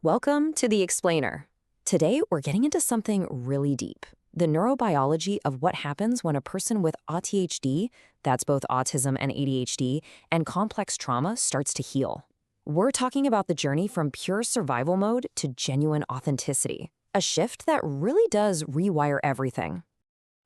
Welcome to The Explainer. Today, we're getting into something really deep, the neurobiology of what happens when a person with AuDHD, that's both autism and ADHD, and complex trauma starts to heal. We're talking about the journey from pure survival mode to genuine authenticity, a shift that really does rewire everything.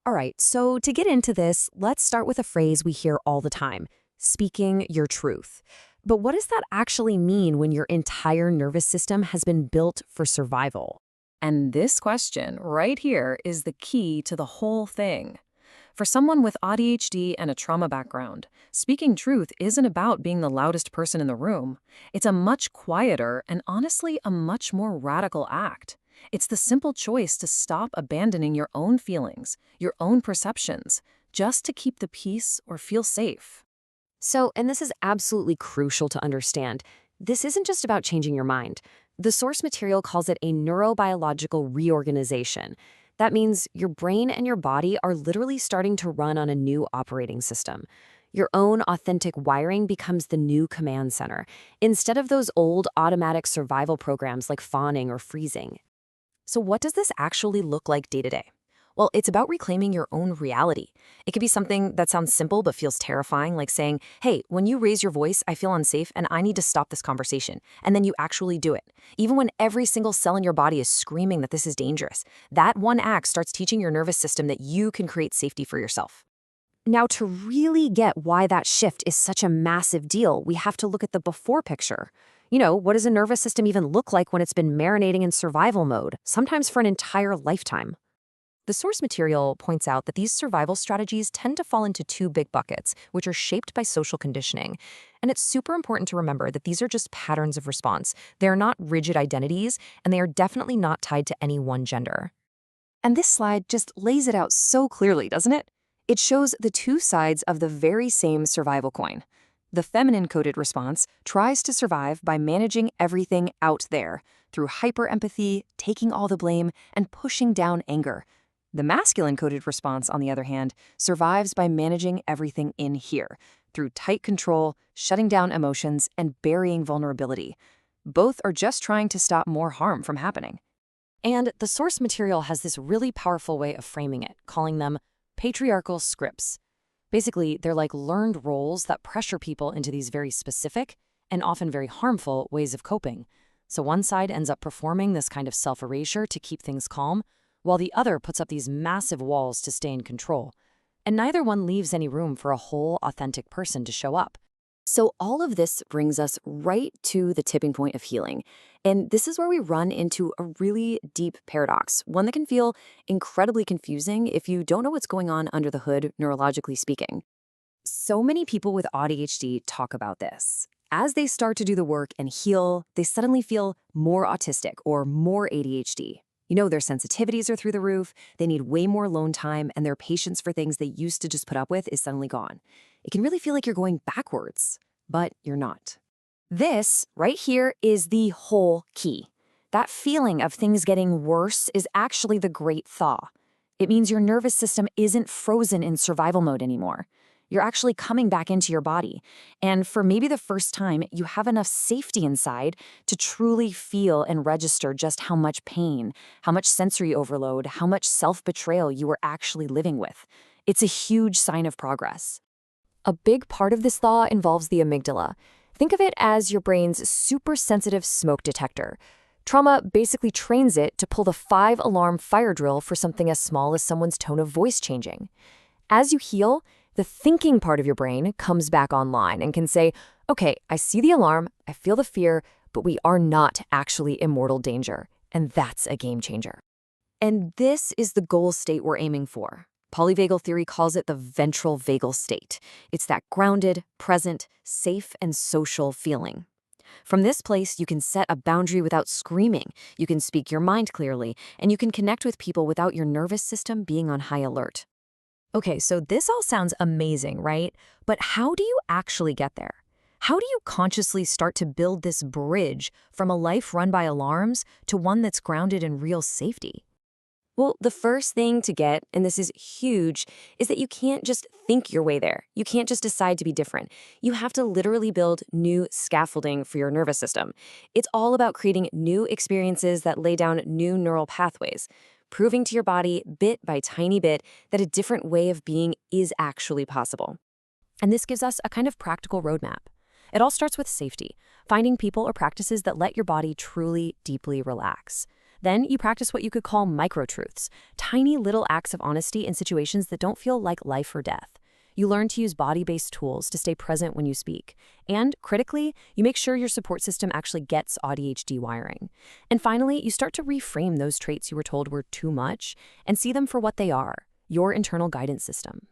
All right, so to get into this, let's start with a phrase we hear all the time, speaking your truth. But what does that actually mean when your entire nervous system has been built for survival? And this question right here is the key to the whole thing. For someone with AuDHD and a trauma background, speaking truth isn't about being the loudest person in the room. It's a much quieter and honestly a much more radical act. It's the simple choice to stop abandoning your own feelings, your own perceptions, just to keep the peace or feel safe. And this is absolutely crucial to understand. This isn't just about changing your mind. The source material calls it a neurobiological reorganization. That means your brain and your body are literally starting to run on a new operating system. Your own authentic wiring becomes the new command center, instead of those old automatic survival programs like fawning or freezing. So what does this actually look like day to day? Well, it's about reclaiming your own reality. It could be something that sounds simple but feels terrifying, like saying, hey, when you raise your voice, I feel unsafe and I need to stop this conversation. And then you actually do it. Even when every single cell in your body is screaming that this is dangerous, that one act starts teaching your nervous system that you can create safety for yourself. Now, to really get why that shift is such a massive deal, we have to look at the before picture. What does a nervous system even look like when it's been marinating in survival mode, sometimes for an entire lifetime? The source material points out that these survival strategies tend to fall into two big buckets, which are shaped by social conditioning. And it's super important to remember that these are just patterns of response. They are not rigid identities, and they are definitely not tied to any one gender. And this slide just lays it out so clearly, doesn't it? It shows the two sides of the very same survival coin. The feminine-coded response tries to survive by managing everything out there, through hyper-empathy, taking all the blame, and pushing down anger. The masculine-coded response, on the other hand, survives by managing everything in here, through tight control, shutting down emotions, and burying vulnerability. Both are just trying to stop more harm from happening. And the source material has this really powerful way of framing it, calling them patriarchal scripts. Basically, they're like learned roles that pressure people into these very specific and often very harmful ways of coping. So one side ends up performing this kind of self-erasure to keep things calm, while the other puts up these massive walls to stay in control. And neither one leaves any room for a whole, authentic person to show up. So all of this brings us right to the tipping point of healing. And this is where we run into a really deep paradox, one that can feel incredibly confusing if you don't know what's going on under the hood, neurologically speaking. So many people with AuDHD talk about this. As they start to do the work and heal, they suddenly feel more autistic or more ADHD. Their sensitivities are through the roof, they need way more alone time, and their patience for things they used to just put up with is suddenly gone. It can really feel like you're going backwards, but you're not. This, right here, is the whole key. That feeling of things getting worse is actually the great thaw. It means your nervous system isn't frozen in survival mode anymore. You're actually coming back into your body. And for maybe the first time, you have enough safety inside to truly feel and register just how much pain, how much sensory overload, how much self-betrayal you were actually living with. It's a huge sign of progress. A big part of this thaw involves the amygdala. Think of it as your brain's super sensitive smoke detector. Trauma basically trains it to pull the 5-alarm fire drill for something as small as someone's tone of voice changing. As you heal, the thinking part of your brain comes back online and can say, okay, I see the alarm, I feel the fear, but we are not actually in mortal danger. And that's a game changer. And this is the goal state we're aiming for. Polyvagal theory calls it the ventral vagal state. It's that grounded, present, safe, and social feeling. From this place, you can set a boundary without screaming, you can speak your mind clearly, and you can connect with people without your nervous system being on high alert. Okay, so this all sounds amazing, right? But how do you actually get there? How do you consciously start to build this bridge from a life run by alarms to one that's grounded in real safety? Well, the first thing to get, and this is huge, is that you can't just think your way there. You can't just decide to be different. You have to literally build new scaffolding for your nervous system. It's all about creating new experiences that lay down new neural pathways, proving to your body bit by tiny bit that a different way of being is actually possible. And this gives us a kind of practical roadmap. It all starts with safety, finding people or practices that let your body truly, deeply relax. Then you practice what you could call micro-truths, tiny little acts of honesty in situations that don't feel like life or death. You learn to use body-based tools to stay present when you speak. And, critically, you make sure your support system actually gets AuDHD wiring. And finally, you start to reframe those traits you were told were too much and see them for what they are, your internal guidance system.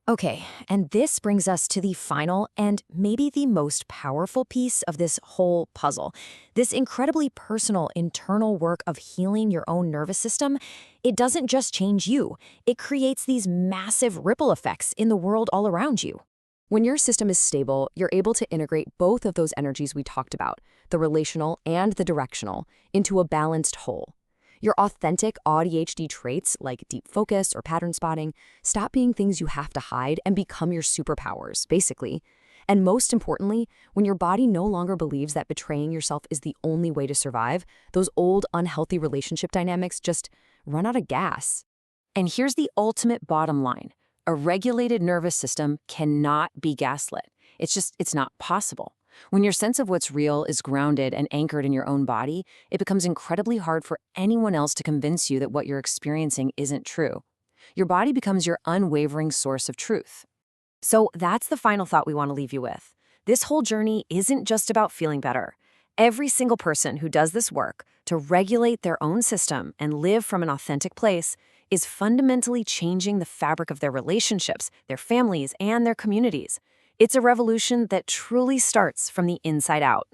Okay, and this brings us to the final and maybe the most powerful piece of this whole puzzle. This incredibly personal internal work of healing your own nervous system, it doesn't just change you. It creates these massive ripple effects in the world all around you. When your system is stable, you're able to integrate both of those energies we talked about, the relational and the directional, into a balanced whole. Your authentic AuDHD traits, like deep focus or pattern spotting, stop being things you have to hide and become your superpowers, basically. And most importantly, when your body no longer believes that betraying yourself is the only way to survive, those old unhealthy relationship dynamics just run out of gas. And here's the ultimate bottom line. A regulated nervous system cannot be gaslit. It's not possible. When your sense of what's real is grounded and anchored in your own body, it becomes incredibly hard for anyone else to convince you that what you're experiencing isn't true. Your body becomes your unwavering source of truth. So that's the final thought we want to leave you with. This whole journey isn't just about feeling better. Every single person who does this work to regulate their own system and live from an authentic place is fundamentally changing the fabric of their relationships, their families, and their communities. It's a revolution that truly starts from the inside out.